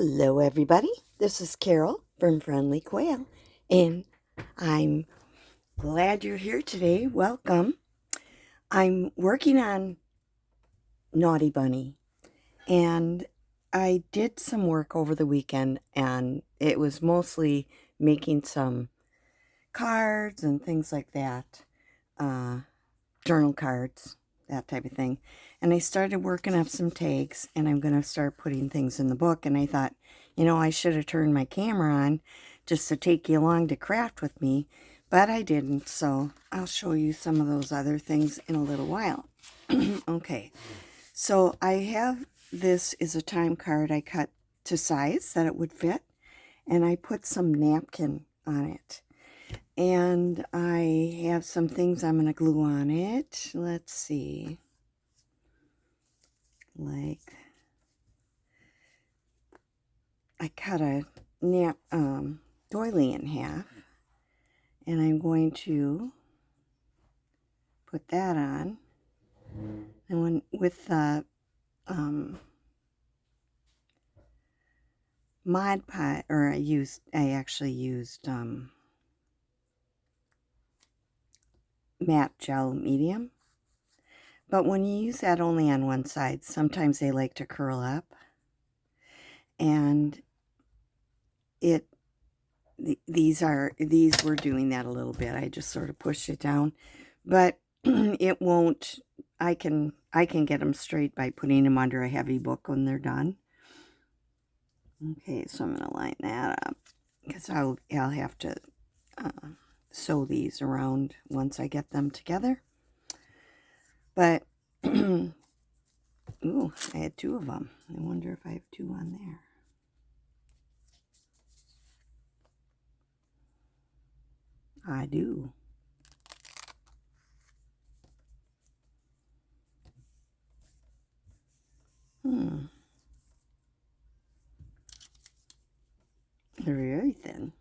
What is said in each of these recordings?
Hello, everybody. This is Carol from Friendly Quail, and I'm glad you're here today. Welcome. I'm working on Naughty Bunny, and I did some work over the weekend, and it was mostly making some cards and things like that, journal cards, that type of thing. And I started working up some tags, and I'm going to start putting things in the book. And I thought, I should have turned my camera on just to take you along to craft with me, but I didn't. So I'll show you some of those other things in a little while. Okay, so I have, this is a time card I cut to size that it would fit, and I put some napkin on it. And I have some things I'm going to glue on it. Let's see. Like, I cut a doily in half, and I'm going to put that on. And with the Mod Podge, or I actually used matte gel medium. But when you use that only on one side, sometimes they like to curl up. And these were doing that a little bit. I just sort of pushed it down, but it won't. I can get them straight by putting them under a heavy book when they're done. Okay, so I'm going to line that up because I'll have to sew these around once I get them together. But ooh, I had two of them. I wonder if I have two on there. I do. They're very thin.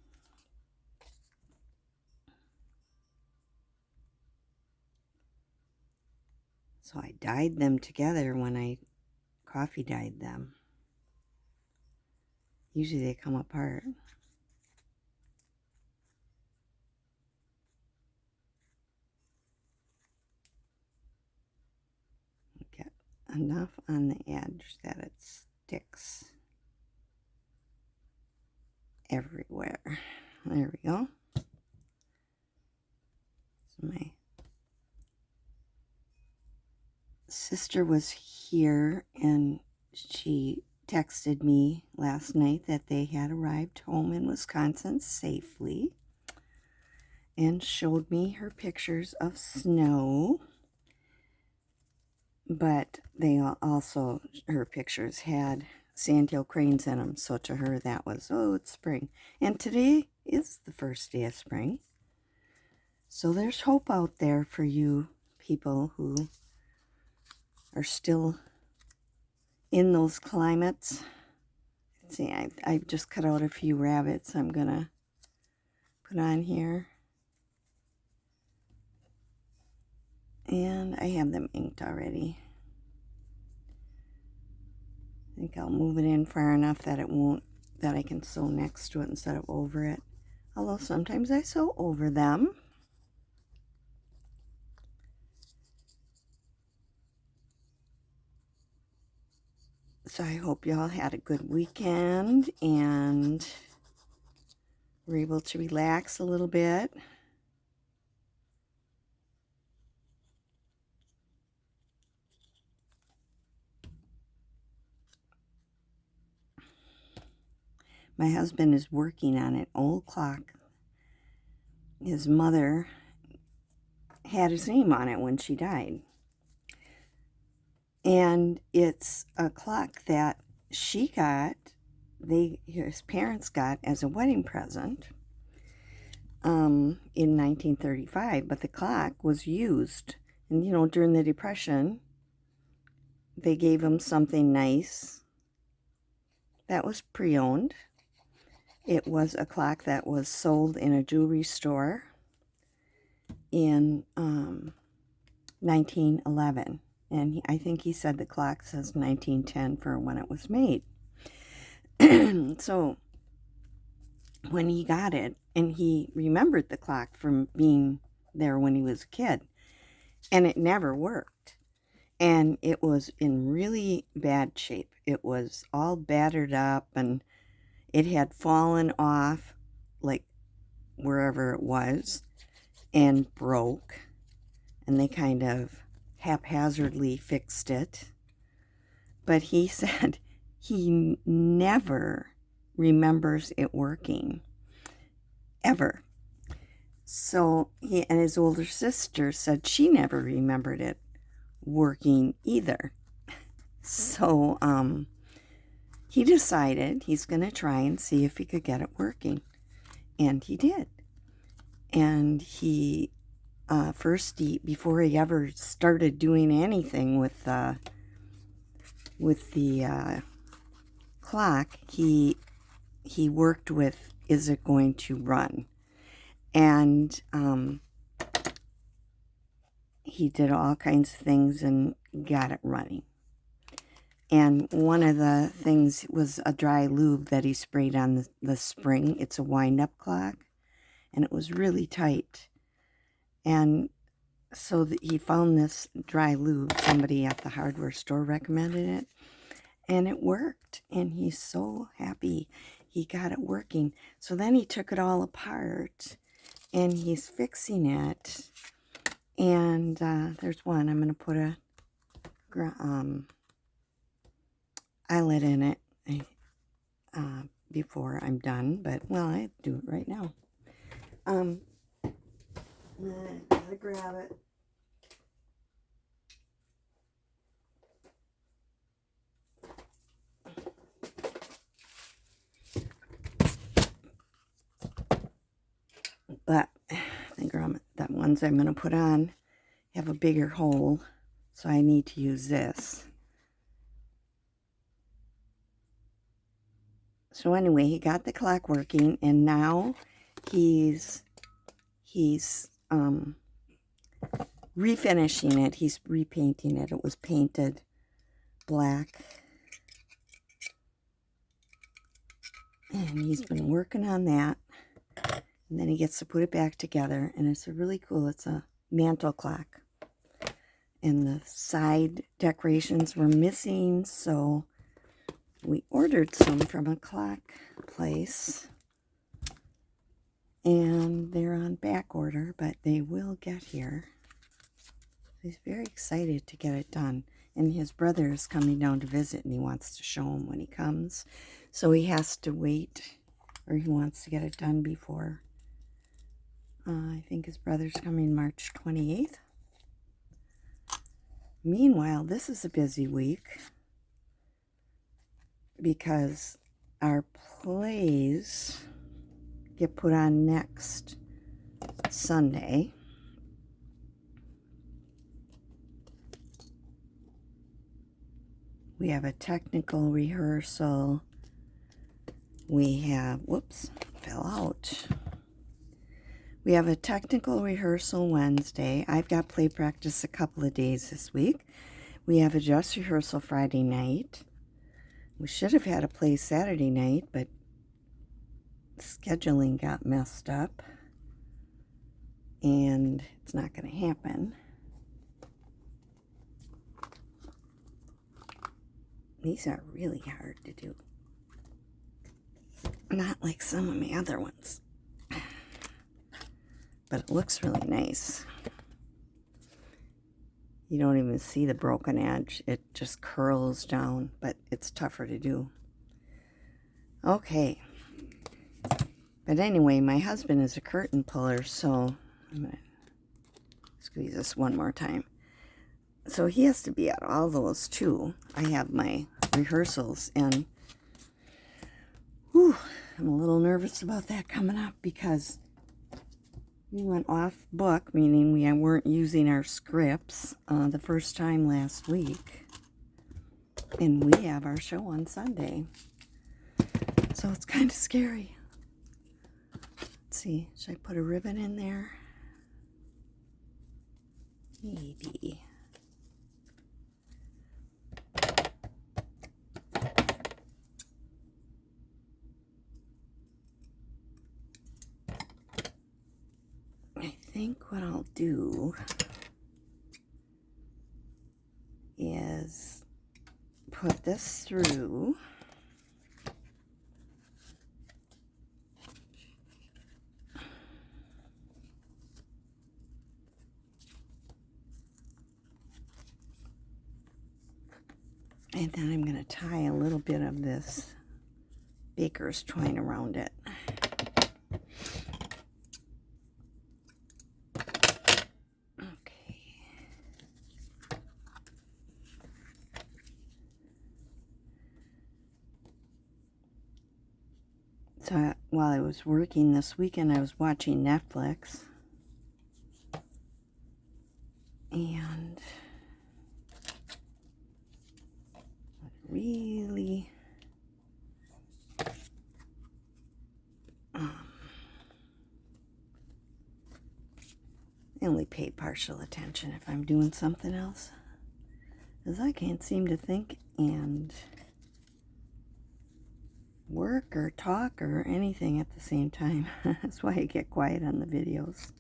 So I dyed them together when I coffee dyed them. Usually they come apart. Get enough on the edge that it sticks everywhere. There we go. So my sister was here, and she texted me last night that they had arrived home in Wisconsin safely, and showed me her pictures of snow. But they also, her pictures had sandhill cranes in them, so to her that was, oh, it's spring. And today is the first day of spring. So there's hope out there for you people who are still in those climates. Let's see, I've just cut out a few rabbits I'm going to put on here. And I have them inked already. I think I'll move it in far enough that it won't, that I can sew next to it instead of over it. Although sometimes I sew over them. So I hope y'all had a good weekend and were able to relax a little bit. My husband is working on an old clock. His mother had his name on it when she died. And it's a clock that she got, his parents got as a wedding present in 1935. But the clock was used. And, during the Depression, they gave him something nice that was pre-owned. It was a clock that was sold in a jewelry store in 1911. And I think he said the clock says 1910 for when it was made. So when he got it, and he remembered the clock from being there when he was a kid, and it never worked. And it was in really bad shape. It was all battered up, and it had fallen off, like wherever it was, and broke. And they kind of haphazardly fixed it. But he said he never remembers it working, ever. So he and his older sister said she never remembered it working either. So he decided he's going to try and see if he could get it working. And he did. And he before he ever started doing anything with the clock, he worked with, is it going to run? And he did all kinds of things and got it running. And one of the things was a dry lube that he sprayed on the spring. It's a wind-up clock, and it was really tight. And so he found this dry lube. Somebody at the hardware store recommended it, and it worked. And he's so happy he got it working. So then he took it all apart, and he's fixing it. And there's one. I'm going to put a eyelet in it before I'm done, but well, I do it right now. I gotta grab it. But the ones I'm going to put on have a bigger hole, so I need to use this. So anyway, he got the clock working, and now he's refinishing it. He's repainting it. It was painted black. And he's been working on that. And then he gets to put it back together, and it's really cool. It's a mantle clock. And the side decorations were missing, so we ordered some from a clock place. And they're on back order, but they will get here. He's very excited to get it done. And his brother is coming down to visit, and he wants to show him when he comes. So he has to wait, or he wants to get it done before. I think his brother's coming March 28th. Meanwhile, this is a busy week because our plays get put on next Sunday. We have a technical rehearsal. We have, whoops, fell out. We have a technical rehearsal Wednesday. I've got play practice a couple of days this week. We have a dress rehearsal Friday night. We should have had a play Saturday night, but scheduling got messed up, and it's not going to happen. These are really hard to do. Not like some of my other ones. But it looks really nice. You don't even see the broken edge. It just curls down, but it's tougher to do. Okay. But anyway, my husband is a curtain puller, so I'm going to squeeze this one more time. So he has to be at all those too. I have my rehearsals, and whew, I'm a little nervous about that coming up because we went off book, meaning we weren't using our scripts the first time last week. And we have our show on Sunday. So it's kind of scary. Let's see, should I put a ribbon in there? Maybe. think what I'll do is put this through. And then I'm going to tie a little bit of this baker's twine around it. Okay. So while I was working this weekend, I was watching Netflix. And really I only pay partial attention if I'm doing something else, because I can't seem to think and work or talk or anything at the same time. That's why I get quiet on the videos.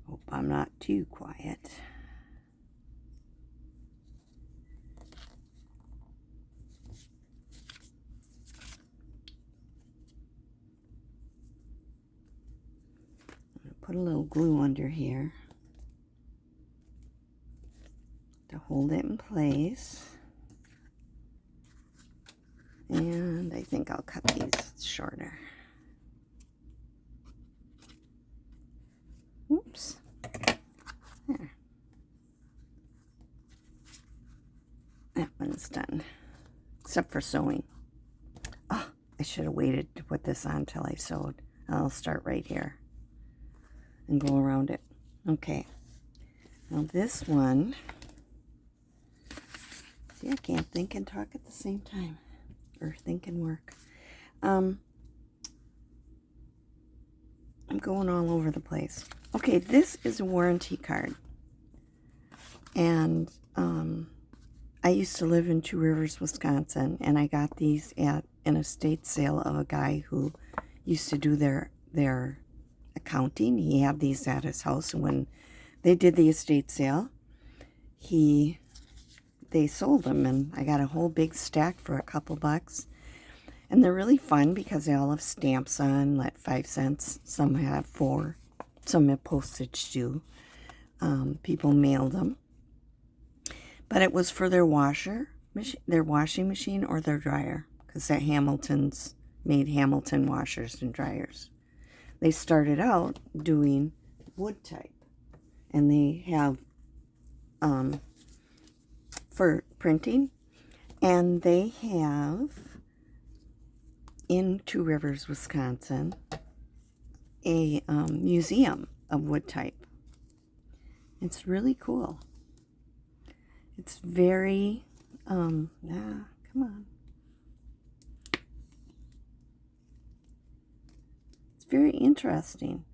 Hope I'm not too quiet. Put a little glue under here to hold it in place. And I think I'll cut these shorter. Oops. There. That one's done. Except for sewing. Oh, I should have waited to put this on till I sewed. I'll start right here and go around it. Okay. Now this one, see, I can't think and talk at the same time, or think and work. I'm going all over the place. Okay, this is a warranty card, and I used to live in Two Rivers, Wisconsin, and I got these at an estate sale of a guy who used to do their accounting. He had these at his house, and when they did the estate sale, they sold them, and I got a whole big stack for a couple bucks. And they're really fun because they all have stamps on, like 5 cents. Some have 4. Some have postage too. People mailed them. But it was for their washing machine or their dryer, because that Hamilton's made Hamilton washers and dryers. They started out doing wood type, and they have for printing, and they have in Two Rivers, Wisconsin, a museum of wood type. It's really cool. It's very come on. It's very interesting.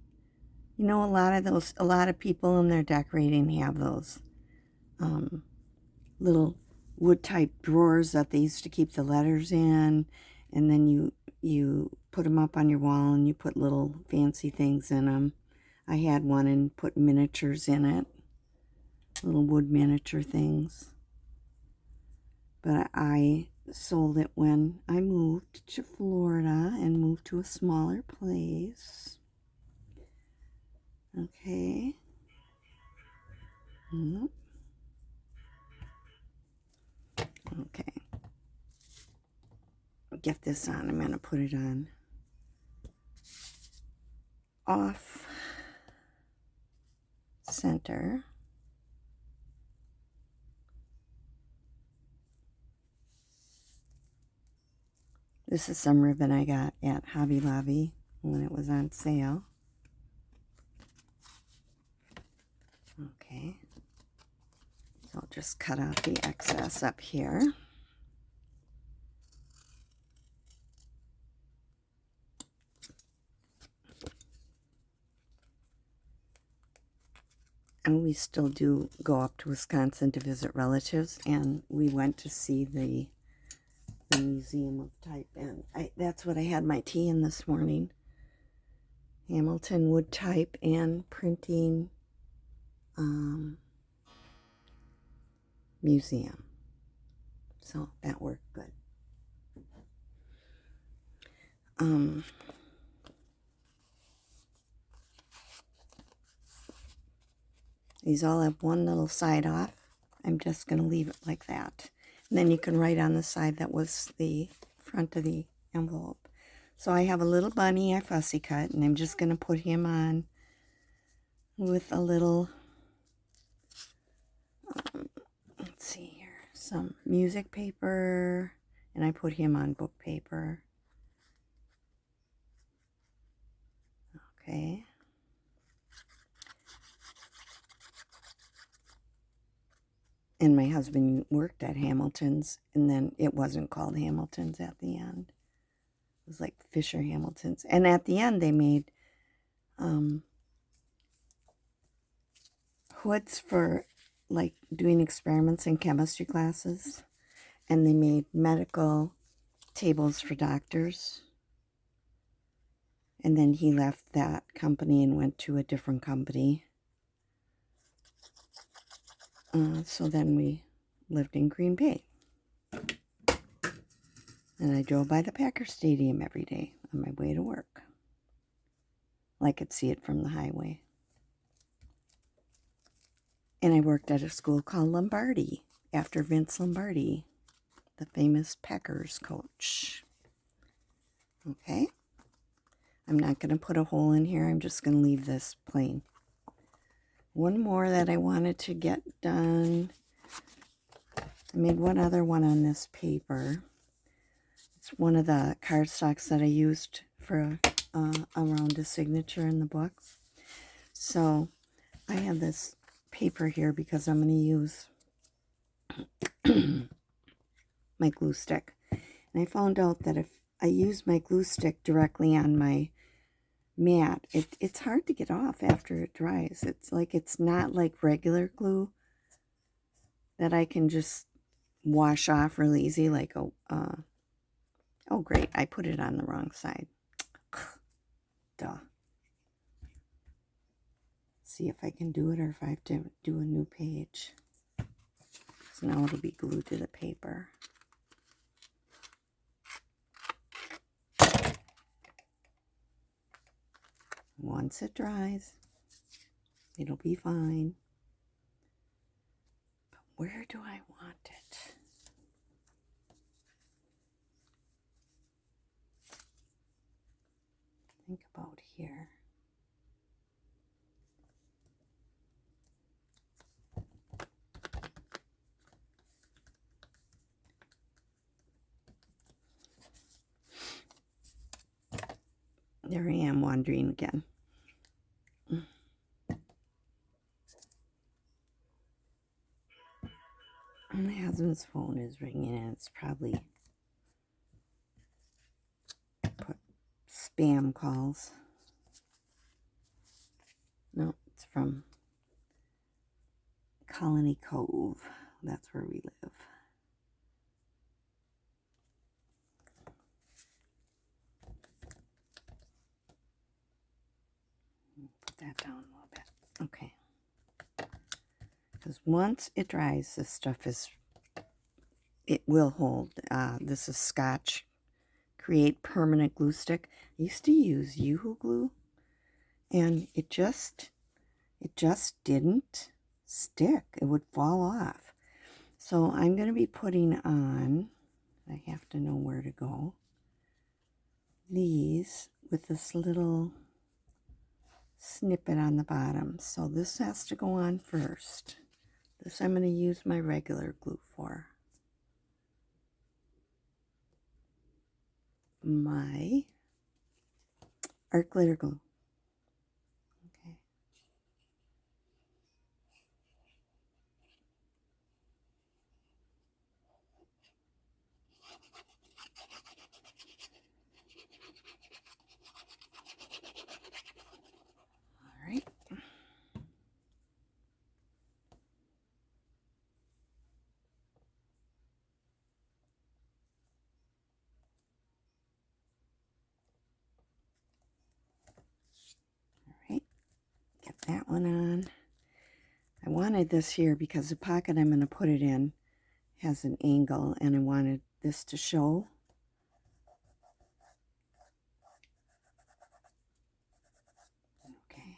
You know, a lot of people in their decorating have those little wood type drawers that they used to keep the letters in, and then you put them up on your wall and you put little fancy things in them. I had one and put miniatures in it, little wood miniature things. But I sold it when I moved to Florida and moved to a smaller place. Okay. Okay. Get this on. I'm going to put it on off center. This is some ribbon I got at Hobby Lobby when it was on sale. Okay. So I'll just cut out the excess up here. And we still do go up to Wisconsin to visit relatives, and we went to see the Museum of Type, and that's what I had my tea in this morning. Hamilton Wood Type and Printing Museum. So that worked good. These all have one little side off. I'm just going to leave it like that. And then you can write on the side that was the front of the envelope. So I have a little bunny I fussy cut, and I'm just going to put him on with a little, let's see here, some music paper, and I put him on book paper. Okay. And my husband worked at Hamilton's, and then it wasn't called Hamilton's at the end. It was like Fisher Hamilton's. And at the end, they made hoods for like doing experiments in chemistry classes. And they made medical tables for doctors. And then he left that company and went to a different company. So then we lived in Green Bay. And I drove by the Packer Stadium every day on my way to work. I could see it from the highway. And I worked at a school called Lombardi, after Vince Lombardi, the famous Packers coach. Okay. I'm not going to put a hole in here. I'm just going to leave this plain. One more that I wanted to get done. I made one other one on this paper. It's one of the cardstocks that I used for around a signature in the book. So I have this paper here because I'm going to use my glue stick. And I found out that if I use my glue stick directly on my mat, it's hard to get off after it dries. It's not like regular glue that I can just wash off really easy. Oh great, I put it on the wrong side. Duh. See if I can do it or if I have to do a new page. So now it'll be glued to the paper. Once it dries, it'll be fine. But where do I want it? Think about here. There I am wandering again. My husband's phone is ringing and it's probably spam calls. No, it's from Colony Cove. That's where we live. Put that down a little bit. Okay. Because once it dries, this stuff it will hold. This is Scotch Create Permanent Glue Stick. I used to use Yoo-Hoo glue, and it just didn't stick. It would fall off. So I'm going to be putting on, I have to know where to go, these with this little snippet on the bottom. So this has to go on first. This I'm going to use my regular glue for. My art glitter glue. Okay. All right. that one on. I wanted this here because the pocket I'm going to put it in has an angle, and I wanted this to show. Okay.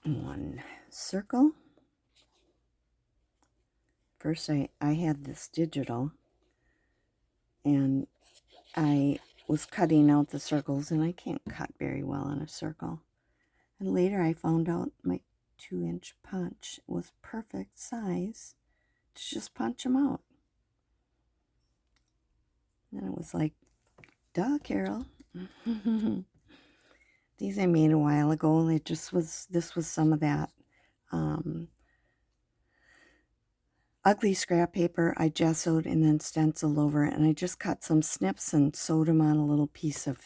One circle. First I had this digital, and I was cutting out the circles, and I can't cut very well in a circle. And later I found out my 2-inch punch was perfect size to just punch them out. And it was like, duh, Carol. These I made a while ago. This was some of that ugly scrap paper I gessoed and then stenciled over it, and I just cut some snips and sewed them on a little piece of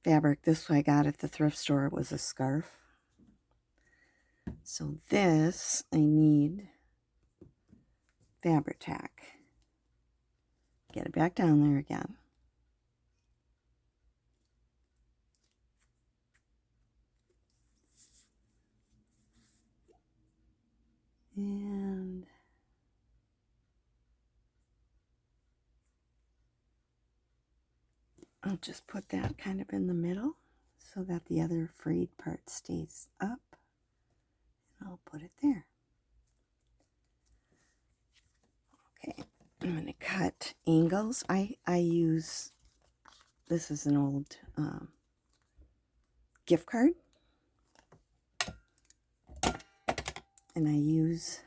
fabric. This I got at the thrift store. It was a scarf. So this, I need Fabri-Tac. Get it back down there again. And I'll just put that kind of in the middle so that the other frayed part stays up. And I'll put it there. Okay, I'm going to cut angles. I use, this is an old gift card. And I use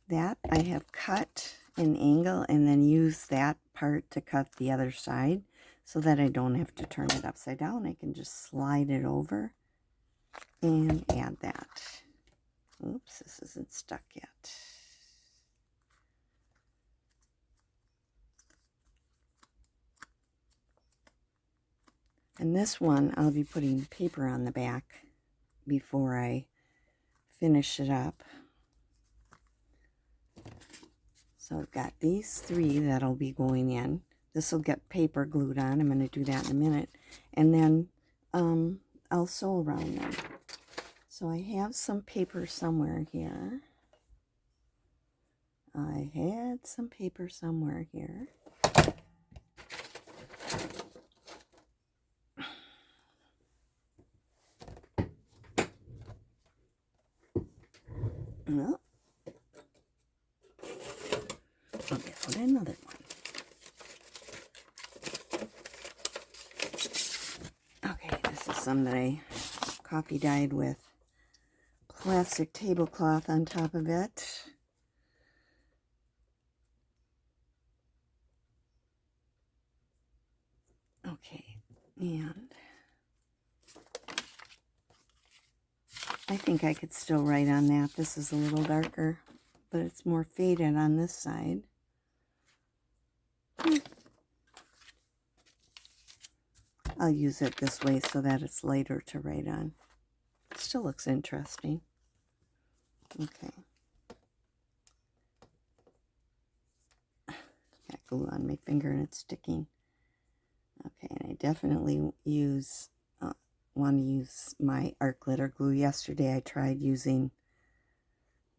that. I have cut an angle and then use that part to cut the other side so that I don't have to turn it upside down. I can just slide it over and add that. Oops, this isn't stuck yet. And this one, I'll be putting paper on the back before I finish it up. So I've got these 3 that'll be going in. This will get paper glued on. I'm going to do that in a minute. And then I'll sew around them. So I have some paper somewhere here. I had some paper somewhere here. Well, I'll get out another one. Okay, this is some that I coffee dyed with plastic tablecloth on top of it. Okay, and I think I could still write on that. This is a little darker, but it's more faded on this side. I'll use it this way so that it's lighter to write on. It still looks interesting. Okay. Got glue on my finger and it's sticking. Okay, and I definitely want to use my art glitter glue. Yesterday I tried using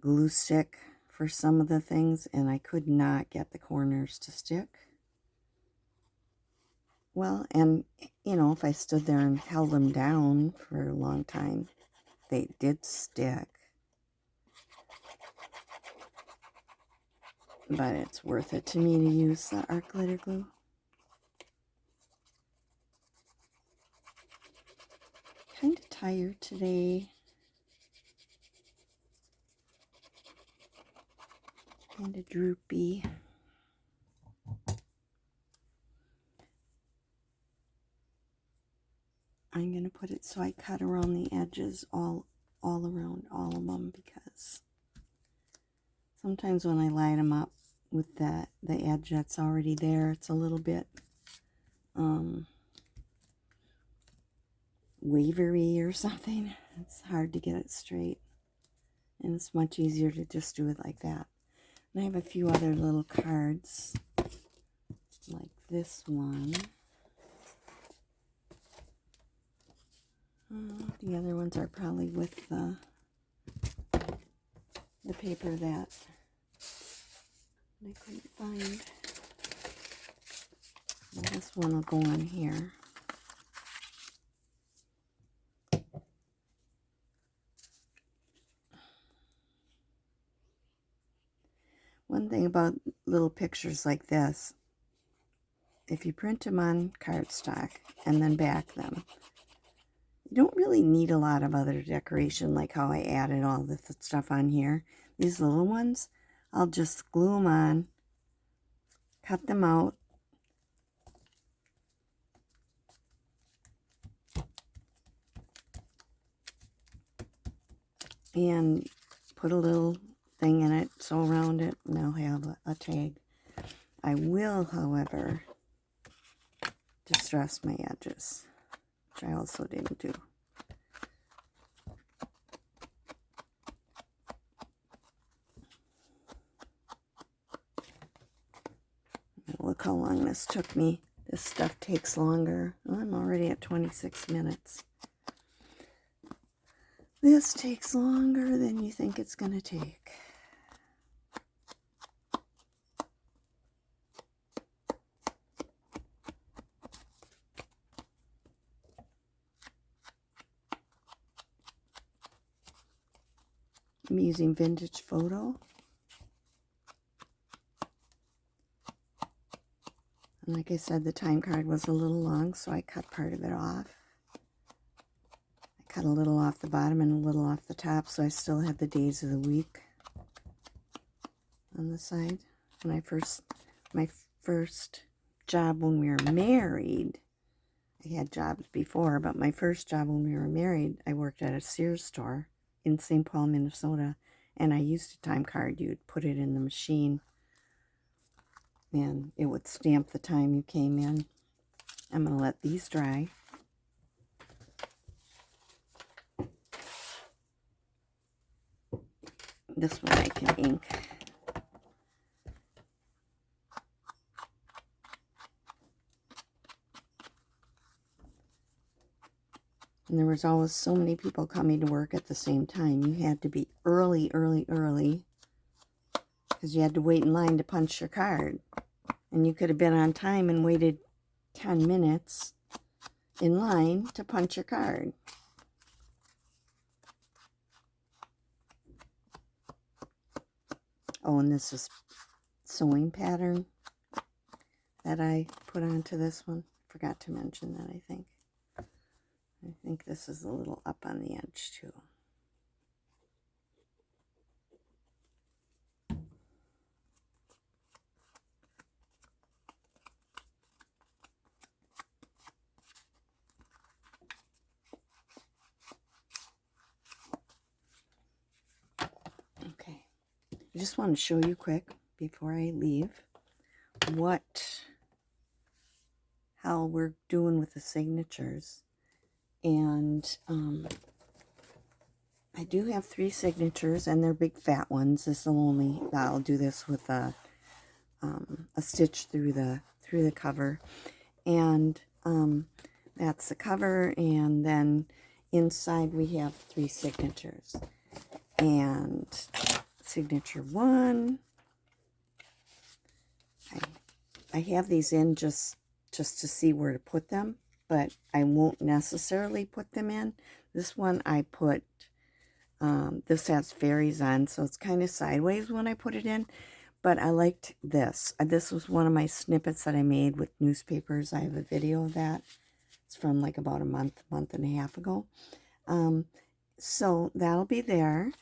glue stick for some of the things, and I could not get the corners to stick. Well, and you know, if I stood there and held them down for a long time, they did stick. But it's worth it to me to use the art glitter glue. Kind of tired today. Kind of droopy. I'm going to put it so I cut around the edges all around all of them, because sometimes when I line them up with the edge that's already there, it's a little bit wavery or something. It's hard to get it straight, and it's much easier to just do it like that. And I have a few other little cards, like this one. The other ones are probably with the paper that I couldn't find. Well, this one will go on here. One thing about little pictures like this, if you print them on cardstock and then back them, you don't really need a lot of other decoration, like how I added all the stuff on here. These little ones, I'll just glue them on, cut them out, and put a little thing in it, sew around it, and I'll have a tag. I will, however, distress my edges, which I also didn't do. Look how long this took me. This stuff takes longer. Oh, I'm already at 26 minutes. This takes longer than you think it's going to take. I'm using Vintage Photo. And like I said, the time card was a little long, so I cut part of it off. I cut a little off the bottom and a little off the top, so I still have the days of the week on the side. When my first job when we were married, I had jobs before, but my first job when we were married, I worked at a Sears store in St. Paul, Minnesota, and I used a time card. You'd put it in the machine, and it would stamp the time you came in. I'm going to let these dry. This one I can ink. And there was always so many people coming to work at the same time. You had to be early, because you had to wait in line to punch your card. And you could have been on time and waited 10 minutes in line to punch your card. Oh, and this is sewing pattern that I put onto this one. Forgot to mention that, I think. I think this is a little up on the edge, too. Okay. I just want to show you quick, before I leave, how we're doing with the signatures. And I do have 3 signatures, and they're big fat ones. I'll do this with a stitch through the cover, and that's the cover. And then inside we have 3 signatures, and signature 1. I have these in just to see where to put them, but I won't necessarily put them in. This one I put, this has fairies on, so it's kind of sideways when I put it in, but I liked this. This was one of my snippets that I made with newspapers. I have a video of that. It's from like about a month and a half ago. So that'll be there,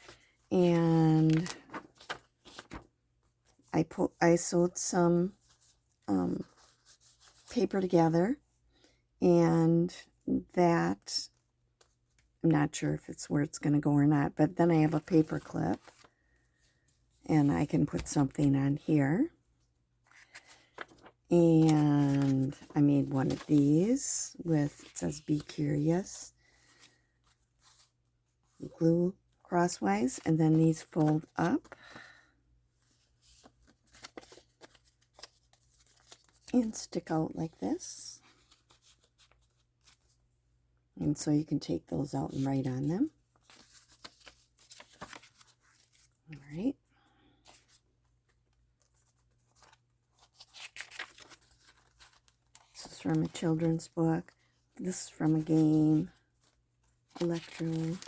and I sewed some paper together, and that, I'm not sure if it's where it's going to go or not, but then I have a paper clip, and I can put something on here. And I made one of these with, it says "Be Curious." Glue crosswise, and then these fold up. and stick out like this. And so you can take those out and write on them. All right. This is from a children's book. This is from a game. Electro.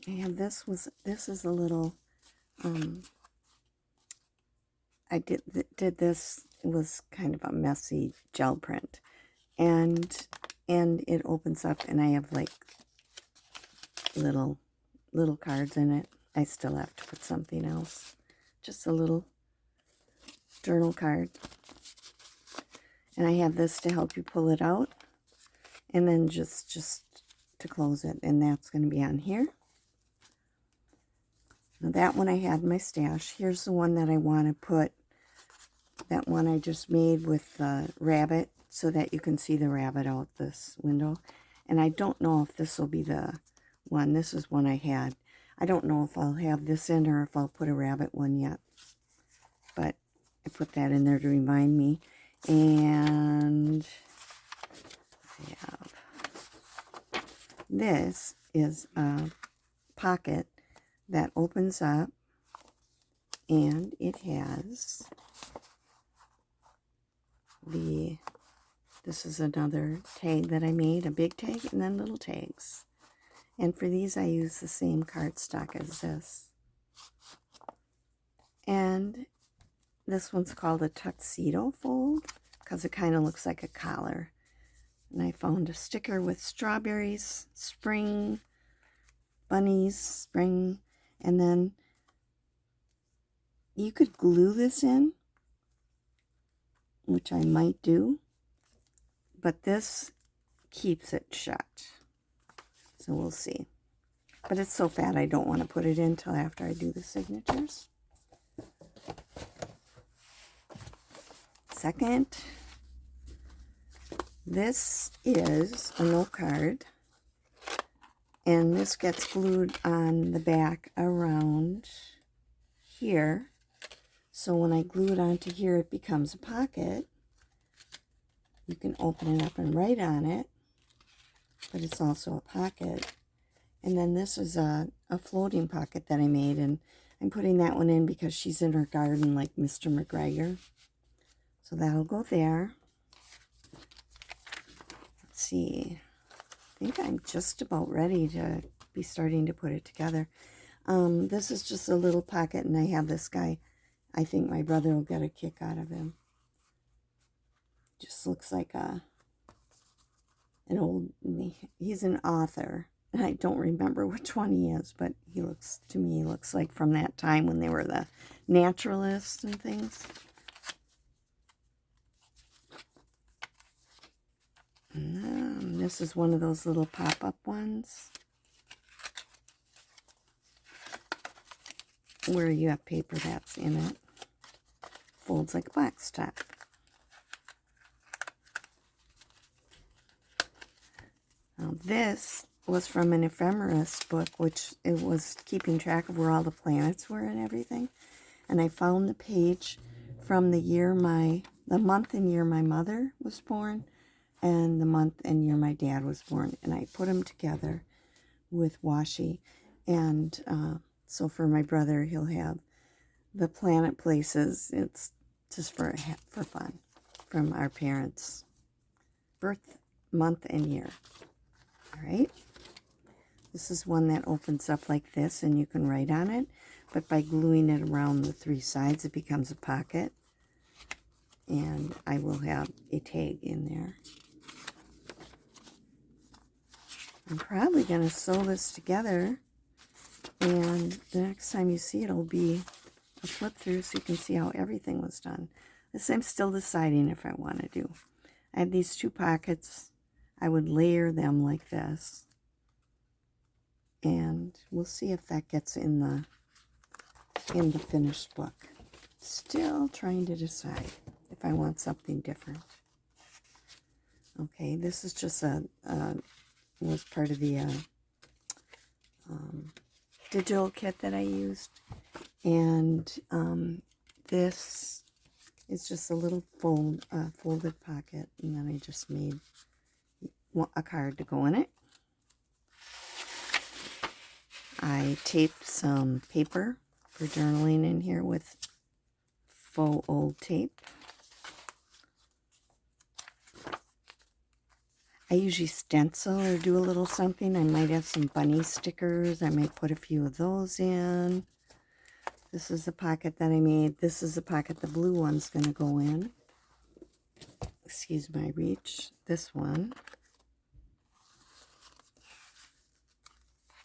I have this is a little I did this. It was kind of a messy gel print, and it opens up, and I have like little cards in it. I still have to put something else, just a little journal card, and I have this to help you pull it out, and then just to close it, and that's going to be on here. Now that one I had in my stash. Here's the one that I want to put. That one I just made with the rabbit, so that you can see the rabbit out this window. And I don't know if this will be the one. This is one I had. I don't know if I'll have this in or if I'll put a rabbit one yet. But I put that in there to remind me. And I have this is a pocket that opens up, and it has this is another tag that I made, a big tag and then little tags. And for these I use the same cardstock as this. And this one's called a tuxedo fold because it kind of looks like a collar. And I found a sticker with strawberries, spring, bunnies, spring, and then you could glue this in, which I might do, but this keeps it shut. So we'll see. But it's so fat I don't want to put it in until after I do the signatures. Second, this is a note card, and this gets glued on the back around here. So when I glue it onto here, it becomes a pocket. You can open it up and write on it, but it's also a pocket. And then this is a floating pocket that I made, and I'm putting that one in because she's in her garden like Mr. McGregor. So that'll go there. Let's see. I think I'm just about ready to be starting to put it together. This is just a little pocket, and I have this guy. I think my brother will get a kick out of him. Just looks like an old, he's an author. And I don't remember which one he is, but he looks, to me, he looks like from that time when they were the naturalists and things. And this is one of those little pop-up ones where you have paper that's in it. Folds like a box top. Now this was from an ephemeris book, which it was keeping track of where all the planets were and everything. And I found the page from the month and year my mother was born, and the month and year my dad was born. And I put them together with washi. And so for my brother, he'll have the planet places. It's just for fun from our parents' birth, month, and year. All right. This is one that opens up like this, and you can write on it. But by gluing it around the three sides, it becomes a pocket. And I will have a tag in there. I'm probably going to sew this together. And the next time you see it, it'll be a flip through so you can see how everything was done. This I'm still deciding if I want to do. I have these two pockets. I would layer them like this. And we'll see if that gets in the finished book. Still trying to decide if I want something different. Okay, this is just was part of the digital kit that I used. And this is just a little folded pocket, and then I just made a card to go in it. I taped some paper for journaling in here with faux old tape. I usually stencil or do a little something. I might have some bunny stickers. I might put a few of those in. This is the pocket that I made. This is the pocket the blue one's going to go in. Excuse my reach. This one.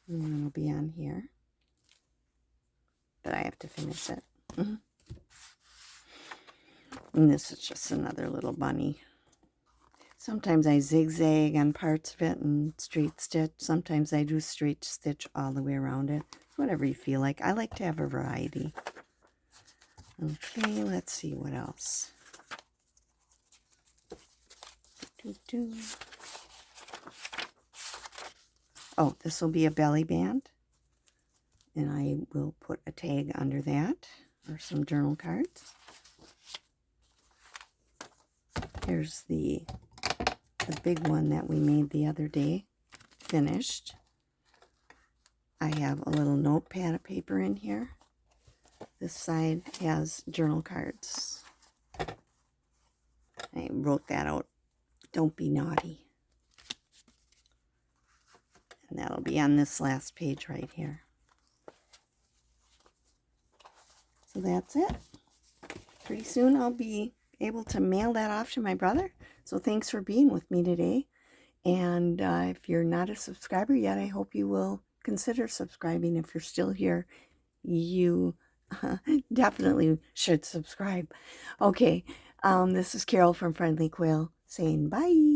And then it'll be on here. But I have to finish it. And this is just another little bunny. Sometimes I zigzag on parts of it and straight stitch. Sometimes I do straight stitch all the way around it. Whatever you feel like. I like to have a variety. Okay, let's see what else. Oh, this will be a belly band. And I will put a tag under that, or some journal cards. Here's the big one that we made the other day, finished. I have a little notepad of paper in here. This side has journal cards. I wrote that out. Don't be naughty. And that'll be on this last page right here. So that's it. Pretty soon I'll be able to mail that off to my brother. So thanks for being with me today. And if you're not a subscriber yet, I hope you will consider subscribing. If you're still here, you definitely should subscribe. Okay, this is Carol from Friendly Quail saying bye.